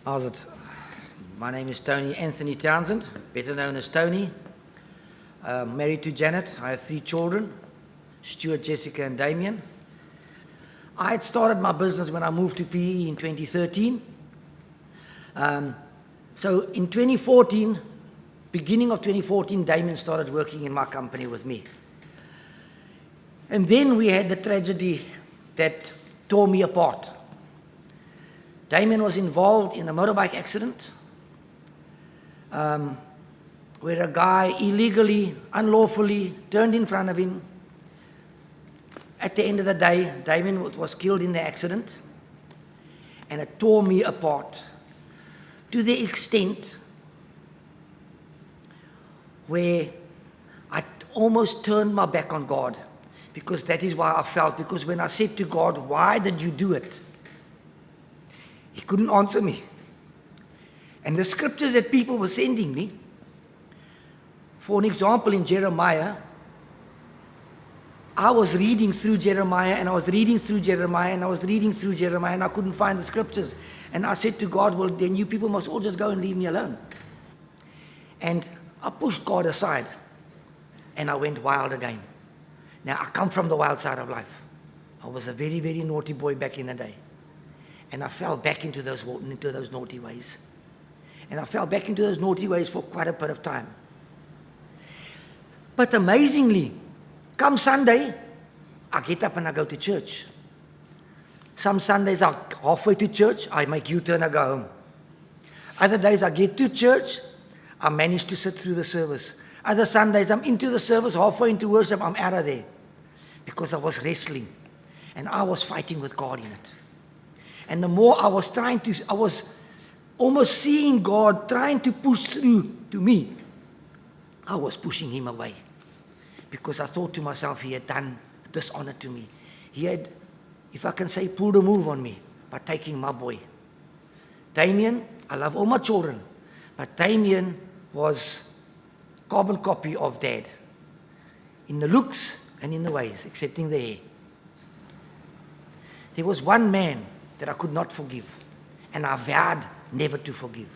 How's it? My name is Anthony Townsend, better known as Tony. Married to Janet. I have 3 children, Stuart, Jessica, and Damien. I had started my business when I moved to PE in 2013. So in 2014, beginning of 2014, Damien started working in my company with me. And then we had the tragedy that tore me apart. Damien was involved in a motorbike accident where a guy illegally, unlawfully turned in front of him. At the end of the day, Damien was killed in the accident, and it tore me apart to the extent where I almost turned my back on God, because that is why I felt, because when I said to God, why did you do it? He couldn't answer me. And the scriptures that people were sending me, for an example, in Jeremiah, I was reading through Jeremiah, and I was reading through Jeremiah, and I was reading through Jeremiah, and I couldn't find the scriptures. And I said to God, well, then you people must all just go and leave me alone. And I pushed God aside, and I went wild again. Now, I come from the wild side of life. I was a very, very naughty boy back in the day. And I fell back into those naughty ways. And I fell back into those naughty ways for quite a bit of time. But amazingly, come Sunday, I get up and I go to church. Some Sundays I'm halfway to church, I make U-turn, I go home. Other days I get to church, I manage to sit through the service. Other Sundays I'm into the service, halfway into worship, I'm out of there. Because I was wrestling. And I was fighting with God in it. And the more I was almost seeing God trying to push through to me, I was pushing him away. Because I thought to myself, he had done dishonor to me. He had, if I can say, pulled a move on me by taking my boy. Damien, I love all my children, but Damien was carbon copy of Dad. In the looks and in the ways, excepting the hair. There was one man that I could not forgive, and I vowed never to forgive.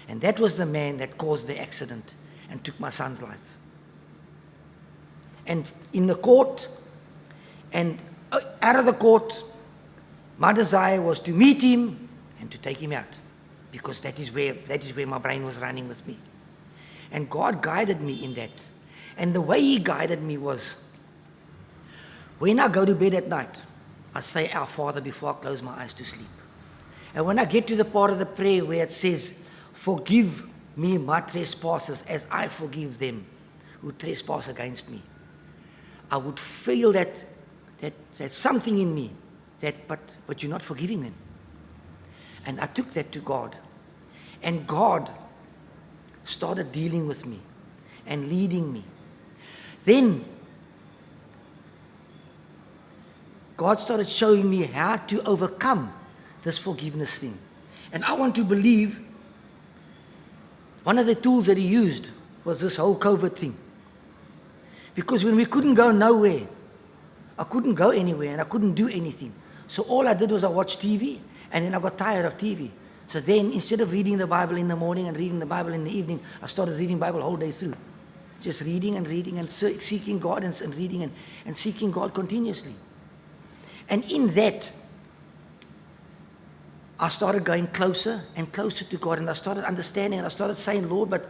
And that was the man that caused the accident and took my son's life. And in the court, and out of the court, my desire was to meet him and to take him out, because that is where my brain was running with me. And God guided me in that. And the way he guided me was, when I go to bed at night, I say, Our Father, before I close my eyes to sleep. And when I get to the part of the prayer where it says, forgive me my trespasses as I forgive them who trespass against me, I would feel that something in me, but you're not forgiving them. And I took that to God. And God started dealing with me and leading me. Then God started showing me how to overcome this forgiveness thing. And I want to believe one of the tools that he used was this whole COVID thing. Because when we couldn't go nowhere, I couldn't go anywhere and I couldn't do anything. So all I did was I watched TV, and then I got tired of TV. So then instead of reading the Bible in the morning and reading the Bible in the evening, I started reading the Bible the whole day through. Just reading and seeking God and reading and seeking God continuously. And in that, I started going closer and closer to God, and I started understanding, and I started saying, Lord, but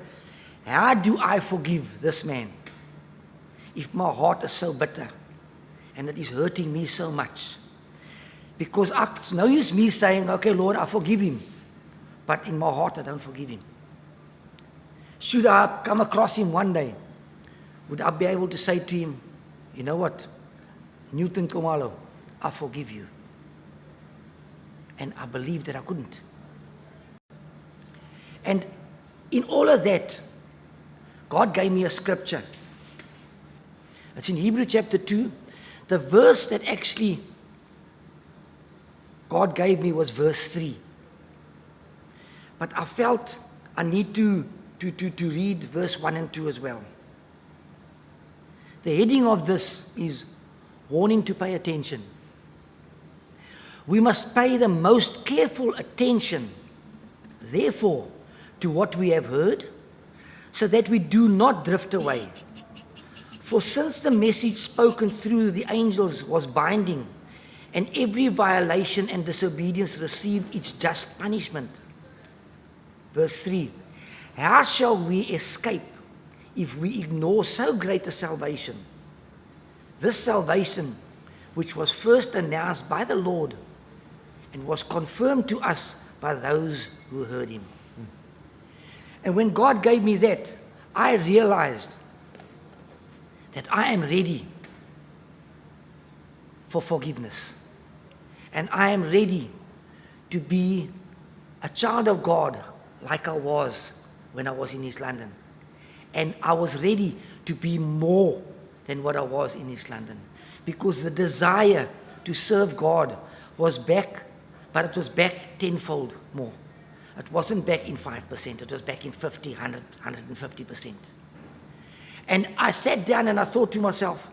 how do I forgive this man if my heart is so bitter and it is hurting me so much? Because it's no use me saying, okay, Lord, I forgive him, but in my heart I don't forgive him. Should I come across him one day, would I be able to say to him, you know what, Newton Komalo, I forgive you? And I believed that I couldn't. And in all of that, God gave me a scripture. It's in Hebrews chapter 2. The verse that actually God gave me was verse 3. But I felt I need to read verse 1 and 2 as well. The heading of this is warning to pay attention. We must pay the most careful attention therefore, to what we have heard, so that we do not drift away. For since the message spoken through the angels was binding, and every violation and disobedience received its just punishment. Verse 3, how shall we escape if we ignore so great a salvation? This salvation, which was first announced by the Lord and was confirmed to us by those who heard him. And when God gave me that, I realized that I am ready for forgiveness. And I am ready to be a child of God like I was when I was in East London. And I was ready to be more than what I was in East London. Because the desire to serve God was back, but it was back tenfold more. It wasn't back in 5%, it was back in 50, 100, 150%. And I sat down and I thought to myself,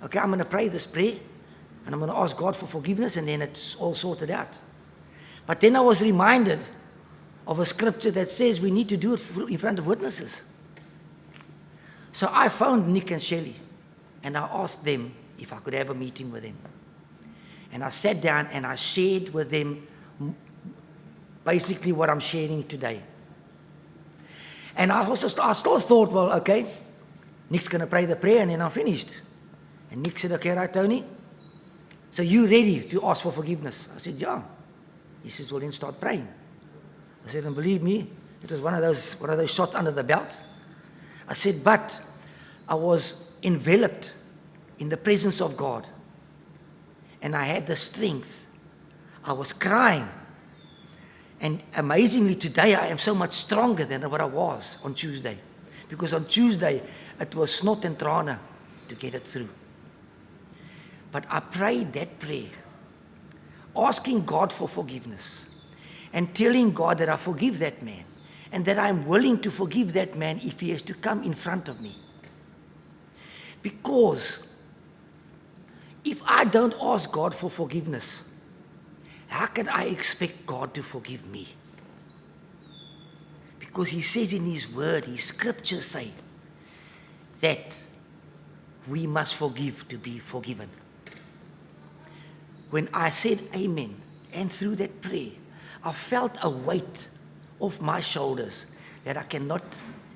okay, I'm going to pray this prayer, and I'm going to ask God for forgiveness, and then it's all sorted out. But then I was reminded of a scripture that says we need to do it in front of witnesses. So I phoned Nick and Shelley, and I asked them if I could have a meeting with them. And I sat down and I shared with them basically what I'm sharing today. And I still thought, well, okay, Nick's going to pray the prayer and then I'm finished. And Nick said, okay, right, Tony? So you ready to ask for forgiveness? I said, yeah. He says, well, then start praying. I said, and believe me, it was one of those shots under the belt. I said, but I was enveloped in the presence of God. And I had the strength. I was crying. And amazingly, today I am so much stronger than what I was on Tuesday. Because on Tuesday, it was snot and trana to get it through. But I prayed that prayer, asking God for forgiveness and telling God that I forgive that man and that I'm willing to forgive that man if he has to come in front of me. Because if I don't ask God for forgiveness, how can I expect God to forgive me? Because he says in his word, his scriptures say that we must forgive to be forgiven. When I said amen, and through that prayer, I felt a weight off my shoulders that I cannot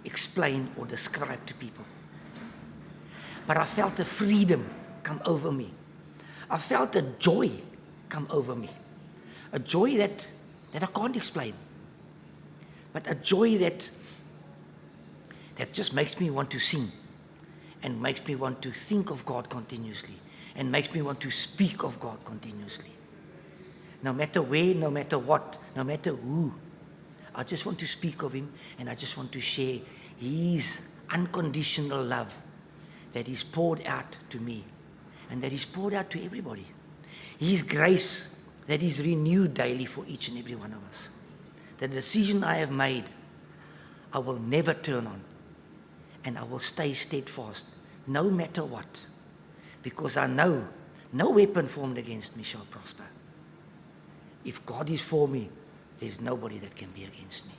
explain or describe to people. But I felt a freedom come over me. I felt a joy come over me. A joy that I can't explain. But a joy that just makes me want to sing and makes me want to think of God continuously and makes me want to speak of God continuously. No matter where, no matter what, no matter who, I just want to speak of him and I just want to share his unconditional love that is poured out to me and that is poured out to everybody. His grace that is renewed daily for each and every one of us. The decision I have made, I will never turn on and I will stay steadfast no matter what, because I know no weapon formed against me shall prosper. If God is for me, there's nobody that can be against me.